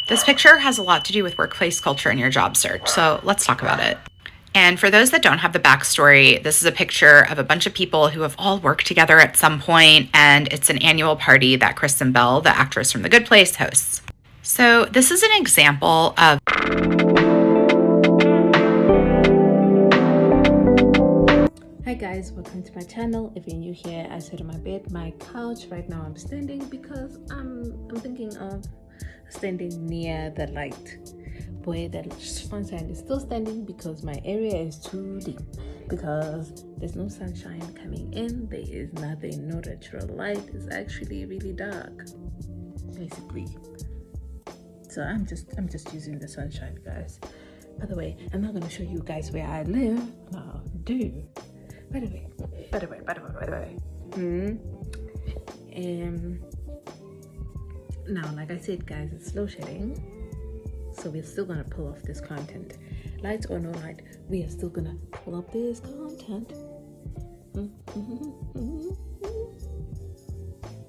This picture has a lot to do with workplace culture and your job search, so let's talk about it. And for those that don't have the backstory, this is a picture of a bunch of people who have all worked together at some point, and it's an annual party that Kristen Bell, the actress from The Good Place, hosts. So this is an example of Hi guys, welcome to my channel. If you're new here, I sit on my bed, my couch. Right now I'm standing because I'm thinking of standing near the light. Boy, that sunshine is still standing because my area is too deep, because there's no sunshine coming in. There is nothing, no natural light. It's actually really dark, basically. So I'm just using the sunshine, guys. By the way, I'm not gonna show you guys where I live. No, do. By the way. Now, like I said, guys, it's slow shedding, so we're still gonna pull off this content. Light or no light, we are still gonna pull up this content.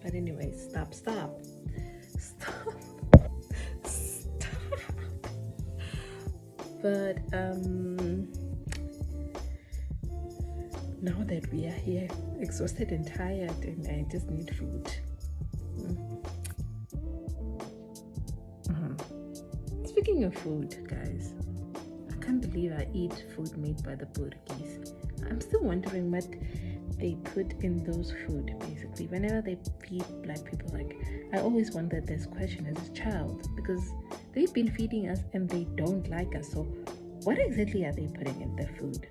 But anyway, stop. But now that we are here, exhausted and tired, and I just need food. Speaking of food, guys, I can't believe I eat food made by the Portuguese. I'm still wondering what they put in those food, basically. Whenever they feed black people, like, I always wondered this question as a child, because they've been feeding us and they don't like us. So what exactly are they putting in their food?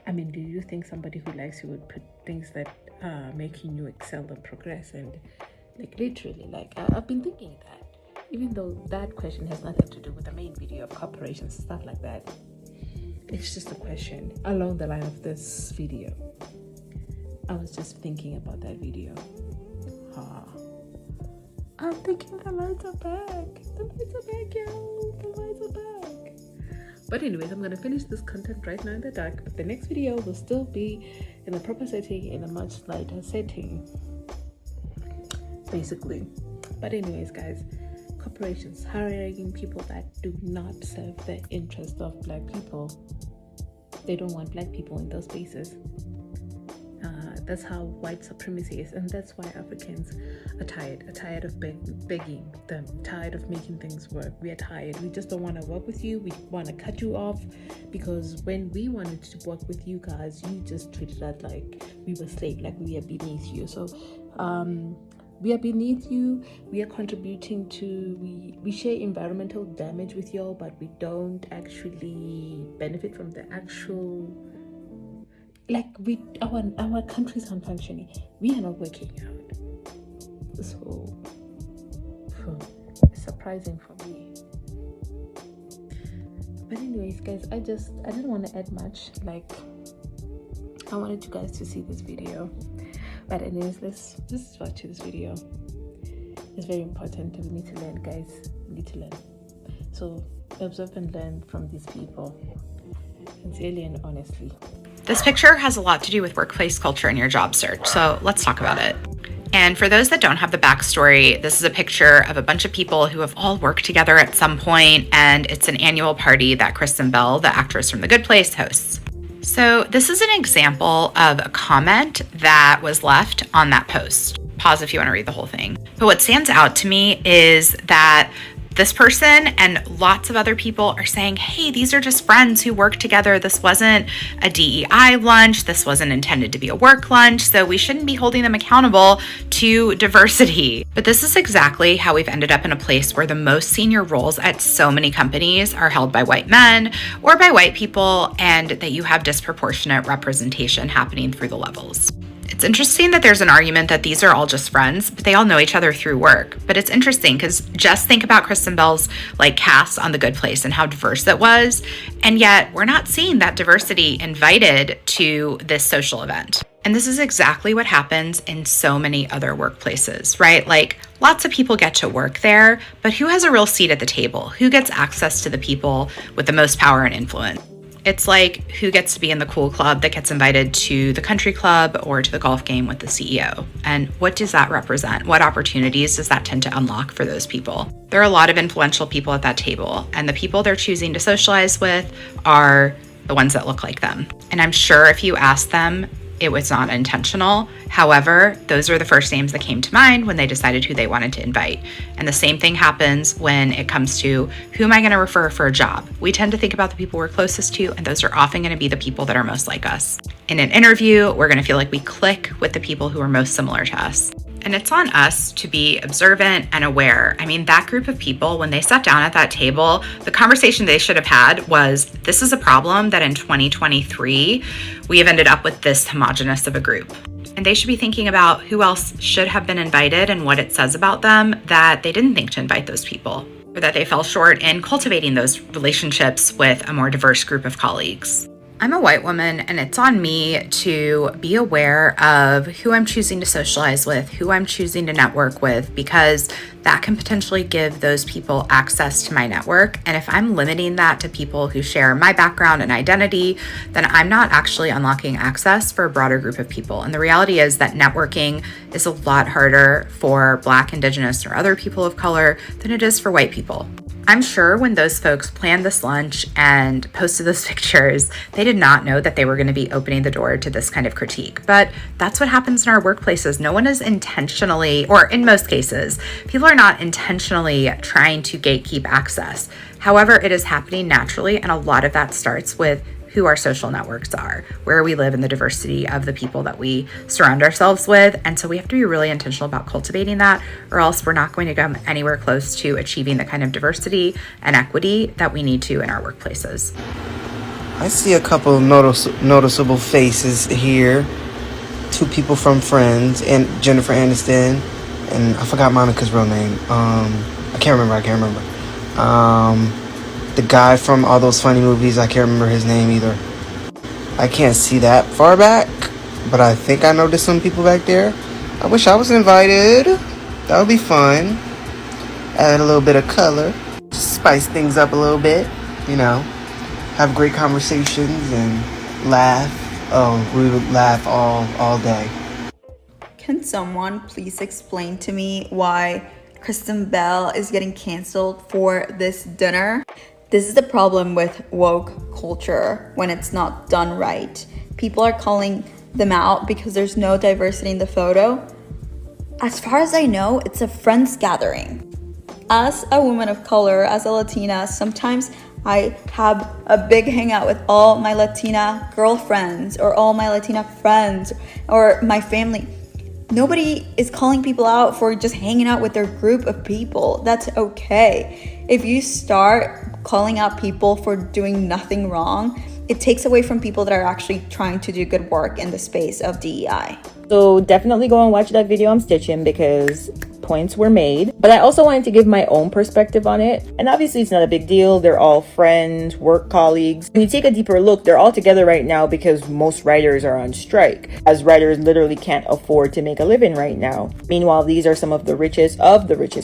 I mean, do you think somebody who likes you would put things that are making you excel and progress? And like, literally, like, I've been thinking that, even though that question has nothing to do with the main video of corporations, stuff like that. It's just a question along the line of this video. I was just thinking about that video. I'm thinking the lights are back. The lights are back, yo. The lights are back. But anyways, I'm gonna finish this content right now in the dark, but the next video will still be in a proper setting, in a much lighter setting, basically. But anyways, guys, corporations hiring people that do not serve the interest of black people. They don't want black people in those spaces. That's how white supremacy is, and that's why Africans are tired of begging them, tired of making things work. We are tired. We just don't want to work with you. We want to cut you off, because when we wanted to work with you guys, you just treated us like we were slaves, like we are beneath you. So we are beneath you. We are contributing to, we share environmental damage with y'all, but we don't actually benefit from the actual, like, our countries aren't functioning. We are not working out. So it's surprising for me. But anyways, guys, I didn't want to add much. Like, I wanted you guys to see this video. But anyways, let's watch this video. It's very important. We need to learn, guys. We need to learn. So observe and learn from these people, sincerely and honestly. this picture has a lot to do with workplace culture and your job search, so let's talk about it. And for those that don't have the backstory, this is a picture of a bunch of people who have all worked together at some point, and it's an annual party that Kristen Bell, the actress from The Good Place, hosts. So this is an example of a comment that was left on that post. Pause if you want to read the whole thing. But what stands out to me is that this person and lots of other people are saying, hey, these are just friends who work together. This wasn't a DEI lunch. This wasn't intended to be a work lunch. So we shouldn't be holding them accountable to diversity. But this is exactly how we've ended up in a place where the most senior roles at so many companies are held by white men or by white people, and that you have disproportionate representation happening through the levels. It's interesting that there's an argument that these are all just friends, but they all know each other through work. But it's interesting because just think about Kristen Bell's cast on The Good Place and how diverse it was. And yet we're not seeing that diversity invited to this social event. And this is exactly what happens in so many other workplaces, right? Like, lots of people get to work there, but who has a real seat at the table? Who gets access to the people with the most power and influence? It's like who gets to be in the cool club that gets invited to the country club or to the golf game with the CEO. And what does that represent? What opportunities does that tend to unlock for those people? There are a lot of influential people at that table, and the people they're choosing to socialize with are the ones that look like them. And I'm sure if you ask them, it was not intentional. However, those are the first names that came to mind when they decided who they wanted to invite. And the same thing happens when it comes to who am I going to refer for a job? We tend to think about the people we're closest to, and those are often going to be the people that are most like us. In an interview, we're going to feel like we click with the people who are most similar to us. And it's on us to be observant and aware. I mean, that group of people, when they sat down at that table, the conversation they should have had was, this is a problem that in 2023, we have ended up with this homogenous of a group. And they should be thinking about who else should have been invited and what it says about them that they didn't think to invite those people, or that they fell short in cultivating those relationships with a more diverse group of colleagues. I'm a white woman, and it's on me to be aware of who I'm choosing to socialize with, who I'm choosing to network with, because that can potentially give those people access to my network. And if I'm limiting that to people who share my background and identity, then I'm not actually unlocking access for a broader group of people. And the reality is that networking is a lot harder for Black, Indigenous, or other people of color than it is for white people. I'm sure when those folks planned this lunch and posted those pictures, they did not know that they were going to be opening the door to this kind of critique. But that's what happens in our workplaces. No one is intentionally, or in most cases, people are not intentionally trying to gatekeep access. However, it is happening naturally, and a lot of that starts with who our social networks are, where we live, and the diversity of the people that we surround ourselves with. And so we have to be really intentional about cultivating that, or else we're not going to come anywhere close to achieving the kind of diversity and equity that we need to in our workplaces. I see a couple of noticeable faces here. Two people from Friends, and Jennifer Aniston, and I forgot Monica's real name. I can't remember. The guy from all those funny movies, I can't remember his name either. I can't see that far back, but I think I know there's some people back there. I wish I was invited. That would be fun. Add a little bit of color. Just spice things up a little bit, Have great conversations and laugh. Oh, we would laugh all day. Can someone please explain to me why Kristen Bell is getting canceled for this dinner? This is the problem with woke culture when it's not done right. People are calling them out because there's no diversity in the photo. As far as I know, it's a friends gathering. As a woman of color, as a Latina, sometimes I have a big hangout with all my Latina girlfriends or all my Latina friends or my family. Nobody is calling people out for just hanging out with their group of people. That's okay. If you start calling out people for doing nothing wrong, it takes away from people that are actually trying to do good work in the space of DEI. So definitely go and watch that video I'm stitching because points were made. But I also wanted to give my own perspective on it. And obviously it's not a big deal. They're all friends, work colleagues. When you take a deeper look, they're all together right now because most writers are on strike, as writers literally can't afford to make a living right now. Meanwhile, these are some of the richest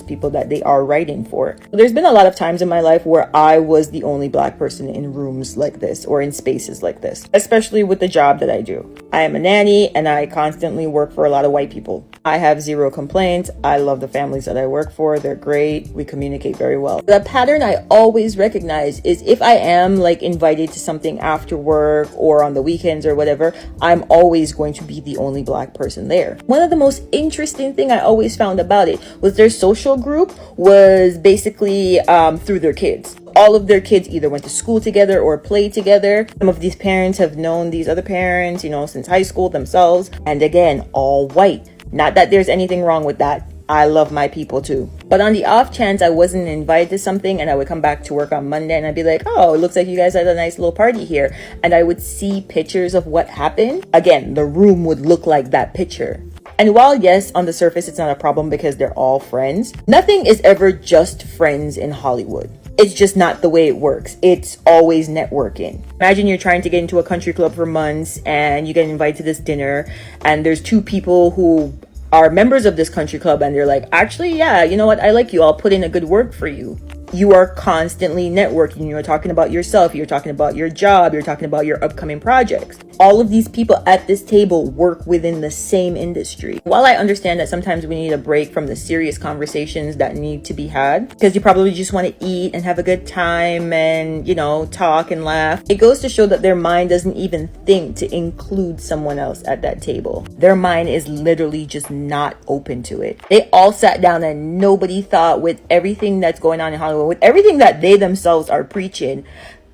people that they are writing for. There's been a lot of times in my life where I was the only Black person in rooms like this or in spaces like this, especially with the job that I do. I am a nanny and I constantly work for a lot of white people. I have zero complaints. I love the families that I work for. They're great. We communicate very well. The pattern I always recognize is if I am invited to something after work or on the weekends or whatever, I'm always going to be the only Black person there. One of the most interesting thing I always found about it was their social group was basically through their kids. All of their kids either went to school together or played together. Some of these parents have known these other parents, since high school themselves. And again, all white. Not that there's anything wrong with that. I love my people too. But on the off chance I wasn't invited to something and I would come back to work on Monday and I'd be like, oh, it looks like you guys had a nice little party here. And I would see pictures of what happened. Again, the room would look like that picture. And while yes, on the surface it's not a problem because they're all friends, nothing is ever just friends in Hollywood. It's just not the way it works. It's always networking. Imagine you're trying to get into a country club for months and you get invited to this dinner and there's two people who are members of this country club and they're like, actually, yeah, you know what? I like you. I'll put in a good word for you. You are constantly networking. You're talking about yourself. You're talking about your job. You're talking about your upcoming projects. All of these people at this table work within the same industry. While I understand that sometimes we need a break from the serious conversations that need to be had, because you probably just want to eat and have a good time and, you know, talk and laugh, it goes to show that their mind doesn't even think to include someone else at that table. Their mind is literally just not open to it. They all sat down and nobody thought, with everything that's going on in Hollywood, with everything that they themselves are preaching,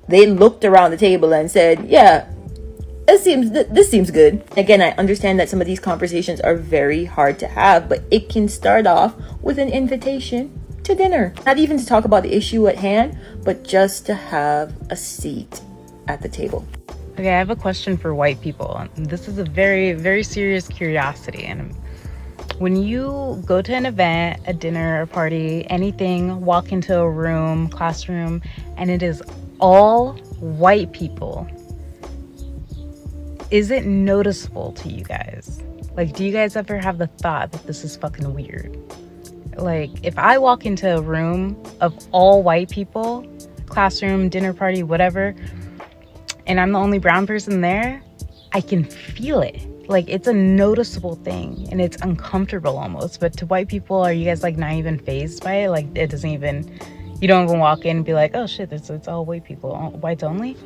they looked around the table and said, yeah, this seems good. Again, I understand that some of these conversations are very hard to have, but it can start off with an invitation to dinner. Not even to talk about the issue at hand, but just to have a seat at the table. Okay, I have a question for white people. This is a very, very serious curiosity. And when you go to an event, a dinner, a party, anything, walk into a room, classroom, and it is all white people, is it noticeable to you guys? Like, do you guys ever have the thought that this is fucking weird? Like, if I walk into a room of all white people, classroom, dinner party, whatever, and I'm the only brown person there, I can feel it. Like, it's a noticeable thing and it's uncomfortable almost. But to white people, are you guys like not even fazed by it? Like, it doesn't even, you don't even walk in and be like, oh shit, it's all white people, whites only?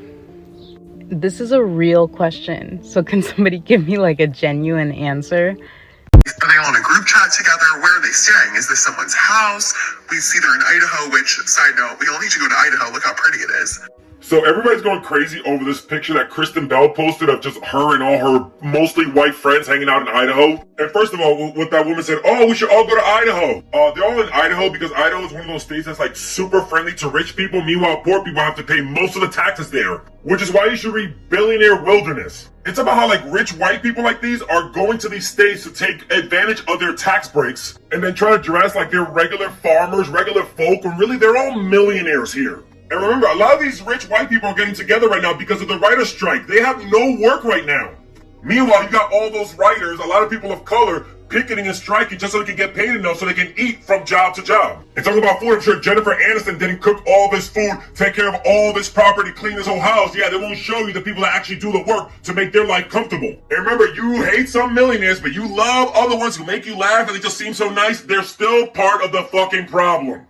This is a real question. So can somebody give me like a genuine answer? Are they all in a group chat together? Where are they staying? Is this someone's house? We see they're in Idaho, which, side note, we all need to go to Idaho. Look how pretty it is. So everybody's going crazy over this picture that Kristen Bell posted of just her and all her mostly white friends hanging out in Idaho. And first of all, what that woman said, oh, we should all go to Idaho. They're all in Idaho because Idaho is one of those states that's like super friendly to rich people. Meanwhile, poor people have to pay most of the taxes there, which is why you should read Billionaire Wilderness. It's about how like rich white people like these are going to these states to take advantage of their tax breaks and then try to dress like they're regular farmers, regular folk, when really they're all millionaires here. And remember, a lot of these rich white people are getting together right now because of the writer's strike. They have no work right now. Meanwhile, you got all those writers, a lot of people of color, picketing and striking just so they can get paid enough so they can eat from job to job. And talking about food, I'm sure Jennifer Aniston didn't cook all this food, take care of all this property, clean this whole house. Yeah, they won't show you the people that actually do the work to make their life comfortable. And remember, you hate some millionaires, but you love other ones who make you laugh and they just seem so nice. They're still part of the fucking problem.